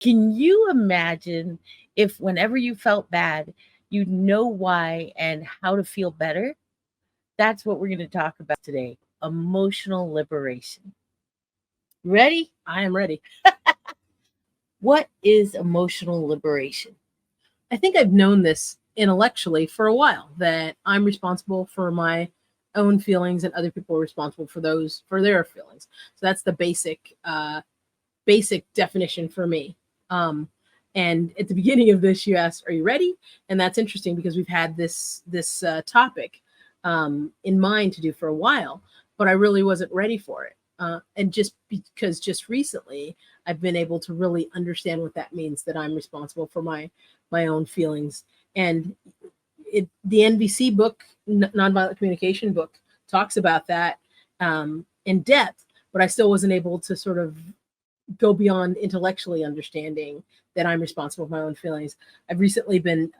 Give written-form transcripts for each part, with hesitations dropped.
Can you imagine if whenever you felt bad, you know why and how to feel better? That's what we're going to talk about today. Emotional liberation. Ready? I am ready. What is emotional liberation? I think I've known this intellectually for a while, that I'm responsible for my own feelings and other people are responsible for their feelings. So that's the basic definition for me. And at the beginning of this, you asked, "Are you ready?" And that's interesting because we've had this topic in mind to do for a while, but I really wasn't ready for it. And just because just recently I've been able to really understand what that means, that I'm responsible for my own feelings. And the NVC book, Nonviolent Communication book, talks about that in depth, but I still wasn't able to sort of go beyond intellectually understanding that I'm responsible for my own feelings. I've recently been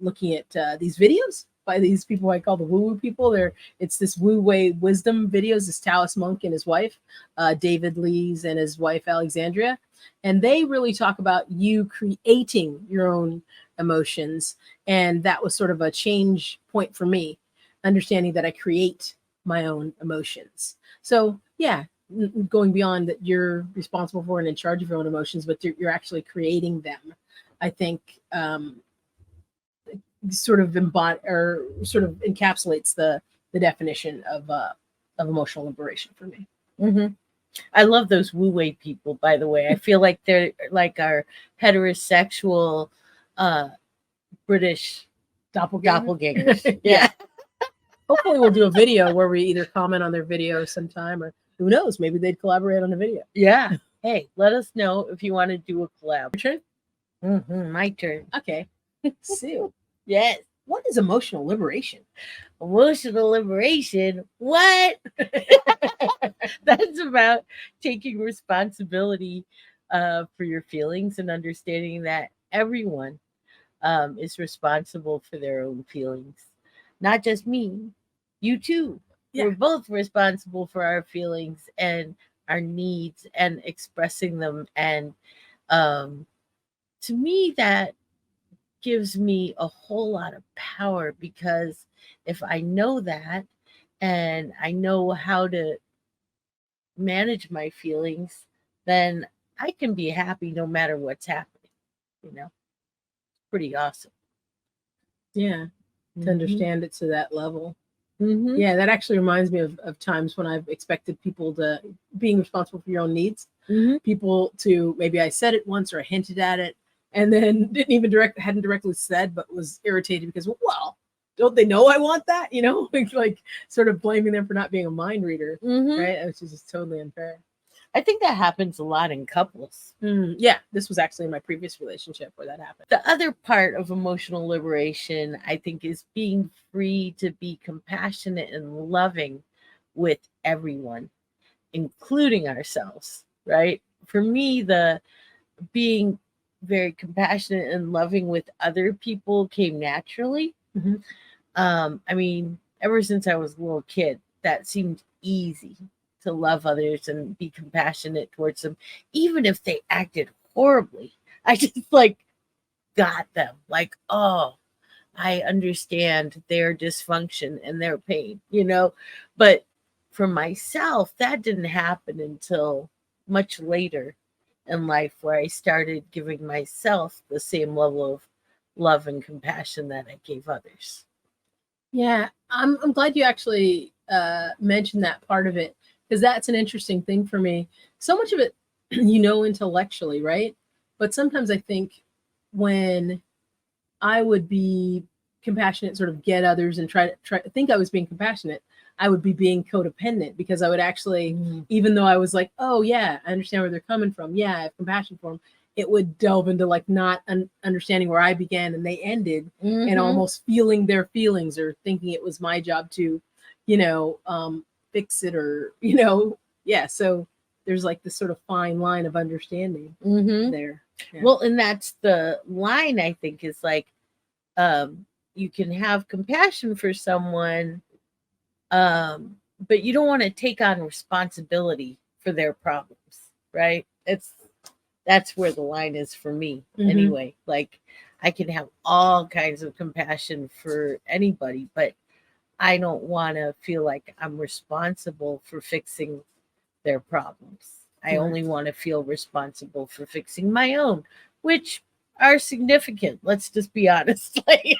looking at these videos by these people I call the woo-woo people. It's this wu-wei wisdom videos, this Taoist monk and his wife, David Lees, and his wife, Alexandria. And they really talk about you creating your own emotions. And that was sort of a change point for me, understanding that I create my own emotions. So yeah, going beyond that you're responsible for and in charge of your own emotions, but you're actually creating them. I think sort of sort of encapsulates the definition of emotional liberation for me. Mm-hmm. I love those wu-wei people, by the way. I feel like they're like our heterosexual British doppelgangers. Yeah. Hopefully we'll do a video where we either comment on their video sometime, or who knows, maybe they'd collaborate on a video. Yeah. Hey, let us know if you want to do a collab. Your turn? Mm-hmm, my turn. Okay. Sue. Yes. What is emotional liberation? Emotional liberation? What? That's about taking responsibility for your feelings and understanding that everyone is responsible for their own feelings. Not just me, you too. Yeah. We're both responsible for our feelings and our needs and expressing them. And to me, that gives me a whole lot of power, because if I know that and I know how to manage my feelings, then I can be happy no matter what's happening. You know, pretty awesome. Yeah. To Mhm. understand it to that level. Mhm. Yeah, that actually reminds me of times when I've expected people to being responsible for your own needs. Mhm. People to, maybe I said it once or I hinted at it, and then hadn't directly said, but was irritated because, well, don't they know I want that? You know, like sort of blaming them for not being a mind reader, Mhm. right? Which is just totally unfair. I think that happens a lot in couples. Yeah, this was actually in my previous relationship where that happened. The other part of emotional liberation, I think, is being free to be compassionate and loving with everyone, including ourselves, right? For me, the being very compassionate and loving with other people came naturally. Mm-hmm. I mean, ever since I was a little kid, that seemed easy, to love others and be compassionate towards them, even if they acted horribly. I just like got them. Like, oh, I understand their dysfunction and their pain, you know? But for myself, that didn't happen until much later in life, where I started giving myself the same level of love and compassion that I gave others. Yeah, I'm glad you actually mentioned that part of it, because that's an interesting thing for me. So much of it, intellectually, right? But sometimes I think when I would be compassionate, sort of get others and try to think I was being compassionate, I would be being codependent, because I would actually, even though I was like, oh yeah, I understand where they're coming from. Yeah, I have compassion for them. It would delve into like not understanding where I began and they ended, and almost feeling their feelings or thinking it was my job to, fix it, or, yeah. So there's like this sort of fine line of understanding there. Yeah. Well, and that's the line, I think, is like, you can have compassion for someone, but you don't want to take on responsibility for their problems, right? It's That's where the line is for me Mhm. anyway. Like I can have all kinds of compassion for anybody, but I don't want to feel like I'm responsible for fixing their problems. I Right. only want to feel responsible for fixing my own, which are significant. Let's just be honest. Like,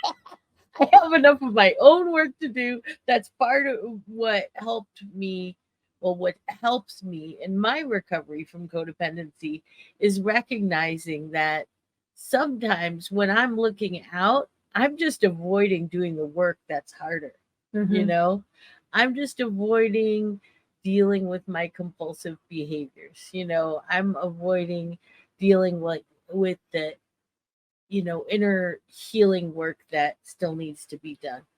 I have enough of my own work to do. That's part of what helped me. Well, what helps me in my recovery from codependency is recognizing that sometimes when I'm looking out, I'm just avoiding doing the work that's harder. You Mhm. know, I'm just avoiding dealing with my compulsive behaviors. I'm avoiding dealing with the inner healing work that still needs to be done.